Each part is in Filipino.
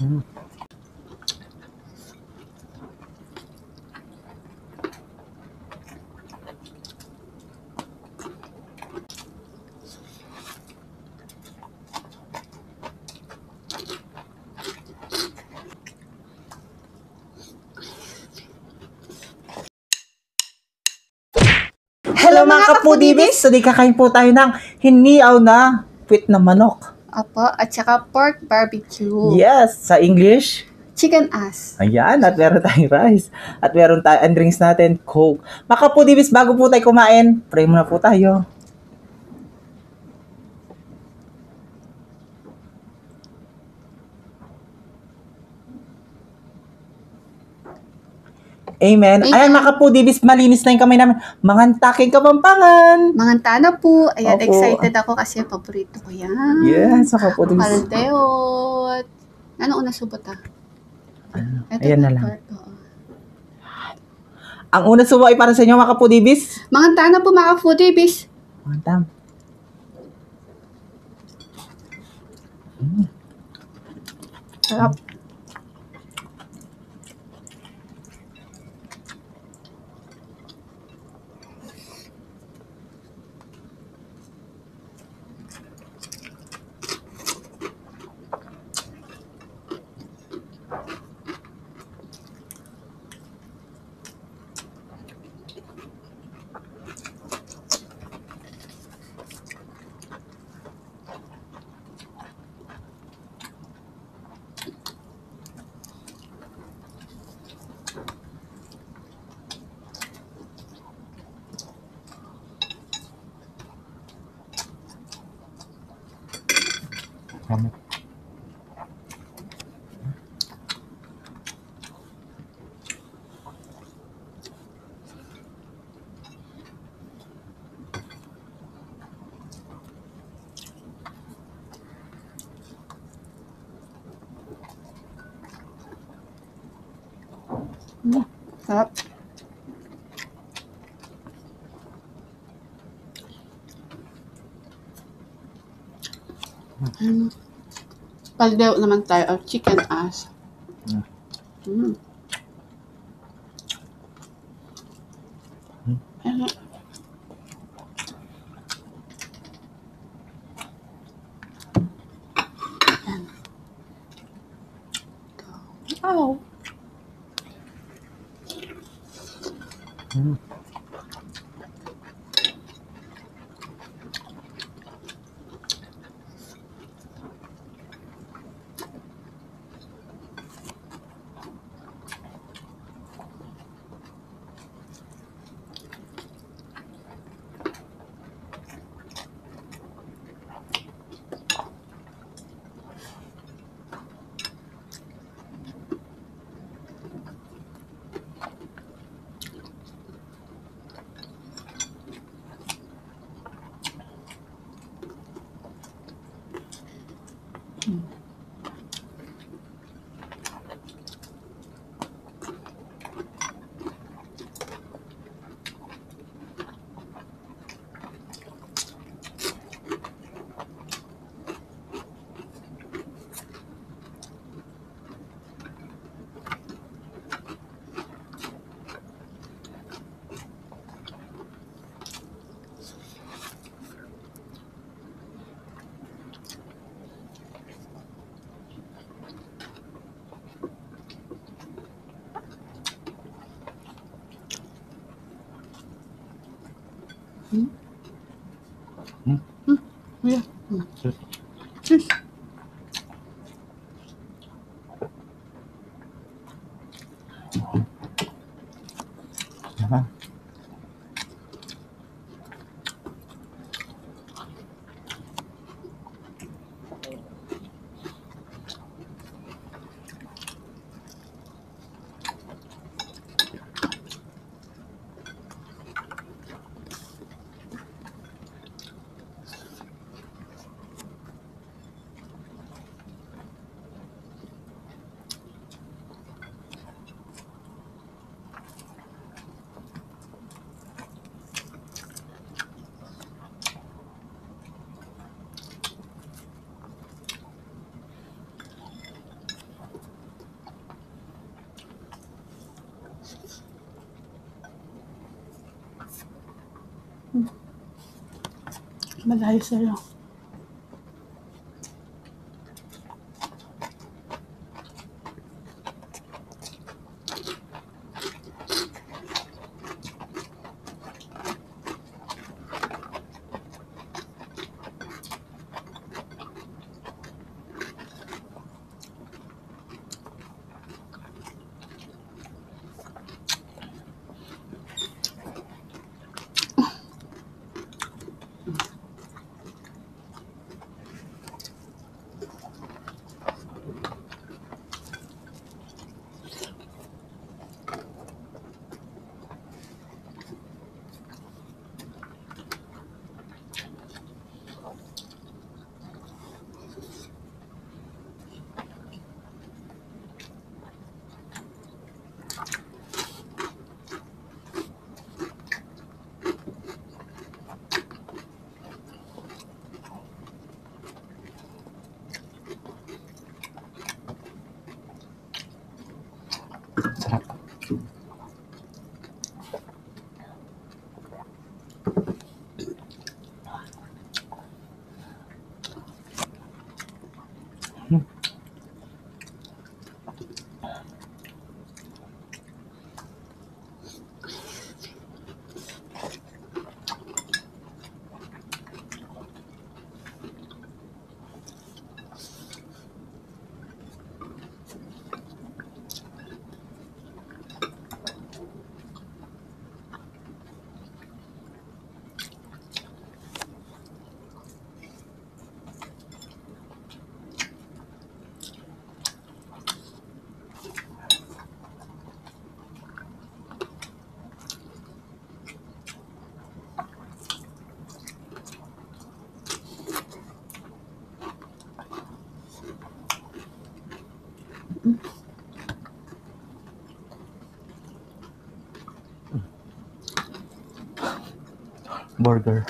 Hello mga kapudibis! So, kakain po tayo ng hiniaw na puwit na manok. Opo, at saka pork barbecue. Yes! Sa English? Chicken ass. Ayan, at meron tayong rice. At meron tayong drinks natin, Coke. Mga kapudibis, bago po tayo kumain, pray muna po tayo. Amen. Ayan mga kapudibis, malinis na yung kamay namin. Mangantaking Kapampangan. Manganta na po. Ayan, Opo. excited ako kasi paborito ko yan. Yes, mga kapudibis. Kaldeot. Ano una subot Ayan na lang. Pork, oo. Ang una subo ay para sa inyo mga kapudibis. Manganta na po mga foodies. Mantam. Sarap. Sarap. Paldeot naman tayo of chicken ass. Oh. Yeah. Cheers. Malayo sa'yo. Sarap. Burger.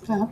Sarap.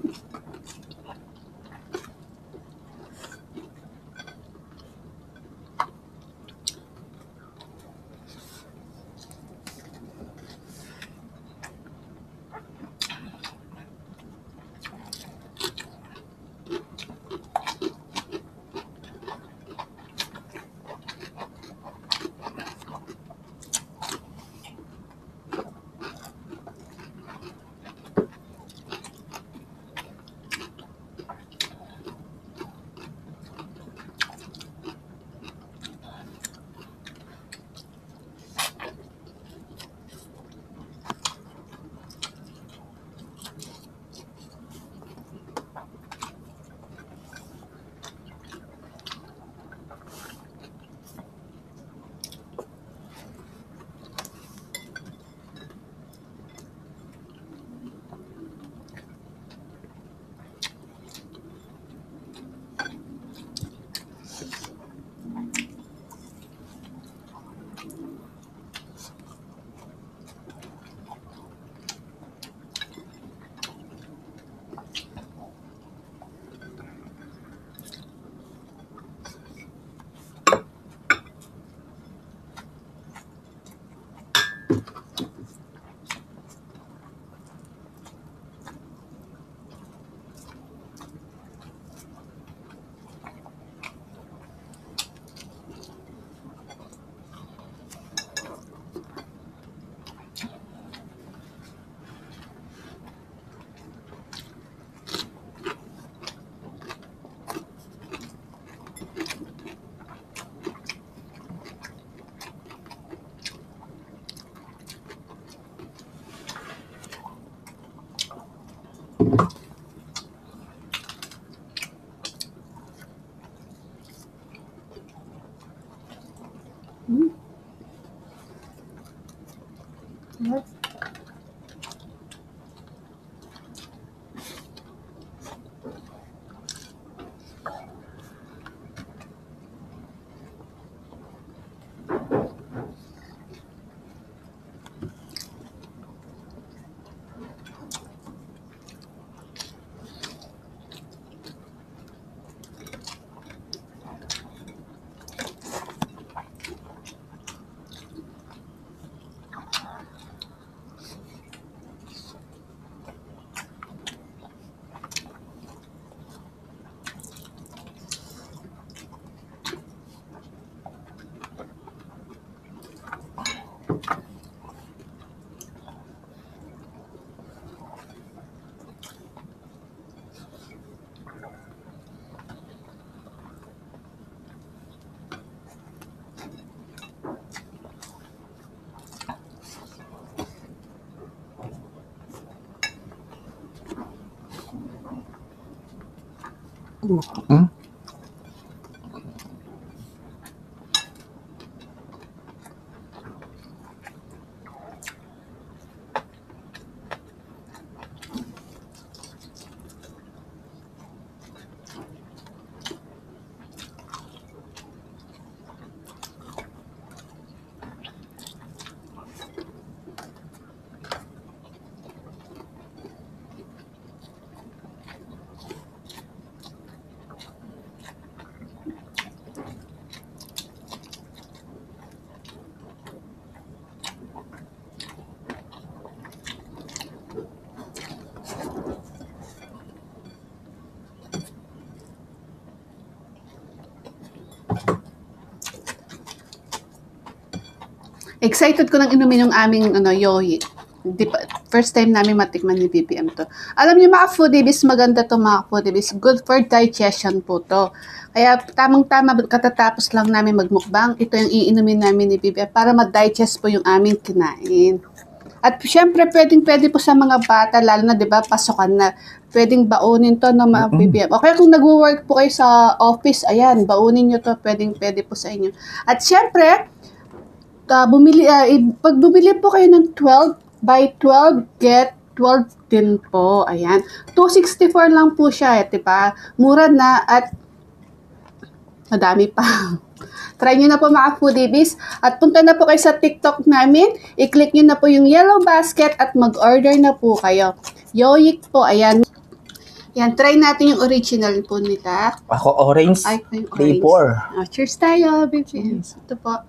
Hmm? Excited ko nang inumin yung aming yoyi. First time namin matikman ni BBM to. Alam niyo mga foodies, maganda to mga foodies. Good for digestion po to. Kaya tamang-tama katatapos lang namin magmukbang. Ito yung iinumin namin ni BBM para ma-digest po yung aming kinain. At syempre, pwede po sa mga bata, lalo na, di ba, pasukan na. Pwedeng baunin to ng mga BBM. O kaya kung nag-work po kayo sa office, ayan, baunin nyo to. Pwede po sa inyo. At syempre, pag bumili po kayo ng 12, buy 12, get 12 din po. Ayan. 264 lang po siya, diba? Mura na at madami pa. Try nyo na po mga foodies. At punta na po kayo sa TikTok namin. I-click nyo na po yung yellow basket at mag-order na po kayo. Yoyik po, ayan. Yan, try natin yung original po nila. Ako orange. Ay, yung orange. Flavor. Oh, cheers tayo, baby. Ito po.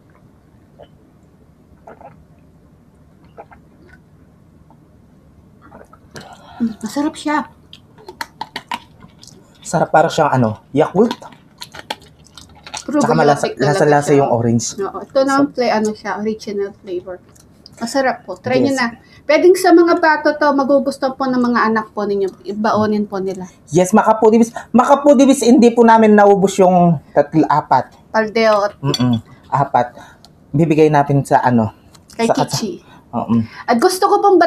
Masarap siya. Sarap, para siyang Yakult. Tsaka lasa yung orange. Oo, ito naman siya, original flavor. Masarap po. Try nyo na. Pwedeng sa mga bata to, magugustuhan po ng mga anak po ninyo. Ibaonin po nila. Yes, Makapudibis, hindi po namin naubos yung 4. Paldeo at 4. Bibigay natin sa kay sa Kichi. At gusto ko pong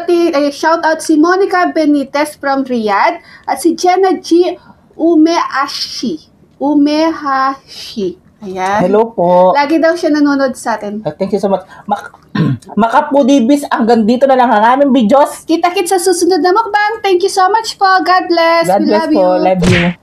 shout out si Monica Benitez from Riyadh at si Jenna G. Umehashi. Ayan. Hello po. Lagi daw siya nanonood sa atin. Thank you so much. Makapudibis, hanggang dito na lang ang aming videos. Kita-kits sa susunod na mukbang. Thank you so much po. God bless. God We bless love po. you. Love you.